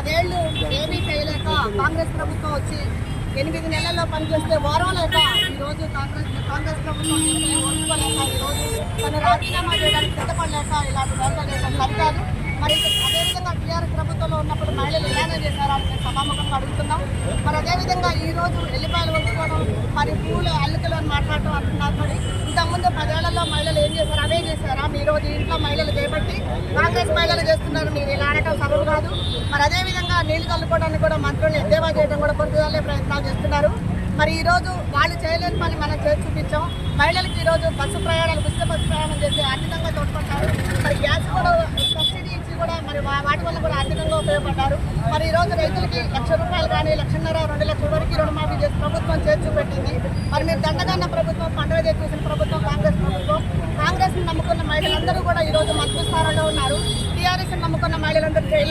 10 ఏళ్ళు ఏమీ చేయలేక కాంగ్రెస్ ప్రభుత్వం వచ్చి 8 నెలల్లో పనిచేస్తే వారం లేక ఈరోజు కాంగ్రెస్ ప్రభుత్వం ఓర్చుకోలేక ఈరోజు తను రాజీనామా చేయడానికి సిద్ధపడలేక ఇలాంటి వేయడం సరికాదు. మరి అదేవిధంగా టీఆర్ఎస్ ప్రభుత్వంలో ఉన్నప్పుడు మహిళలు ఎలానే చేశారో అని మేము సభాముఖంగా అడుగుతున్నాం. మరి అదేవిధంగా ఈరోజు ఎల్లిపాయలు వంచుకోవడం, మరి పూలు అల్లికలు అని మాట్లాడటం అంటున్నారు. మరి ఇంతకుముందు 10 ఏళ్లలో మహిళలు ఏం చేశారు? అవే చేశారా? మీ రోజు ఇంట్లో మహిళలు చేపట్టి కాంగ్రెస్ మహిళలు చేస్తున్నారు, మీరు ఇలా అనటం సబబు కాదు. మరి అదేవిధంగా నీళ్లు కలుపుకోవడానికి కూడా మంత్రులు ఎద్దేవా చేయడం కూడా పొద్దుగాలే ప్రయత్నాలు చేస్తున్నారు. మరి ఈరోజు వాళ్ళు చేయలేని పని మనం చేసి చూపించాం. మహిళలకు ఈరోజు బస్సు ప్రయాణాలు, ఉచిత బస్సు ప్రయాణం చేసి ఆర్థికంగా తోడ్పడ్డారు. మరి గ్యాస్ కూడా సబ్సిడీ ఇచ్చి కూడా మరి వాటి వల్ల కూడా ఆర్థికంగా ఉపయోగపడ్డారు. మరి ఈరోజు రైతులకి ₹1,00,000 కానీ 1,50,000 2 లక్షల వరకు రుణమాఫీ చేసి ప్రభుత్వం చేసి చూపెట్టింది. మరి మీరు దండగన్న ప్రభుత్వం, పండుగ చేసిన ప్రభుత్వం కాంగ్రెస్ ప్రభుత్వం. కాంగ్రెస్ నమ్ముకున్న మహిళలందరూ కూడా ఈరోజు మంత్రి స్థానంలో ఉన్నారు. టీఆర్ఎస్ నమ్ముకున్న మహిళలందరూ జైల్లో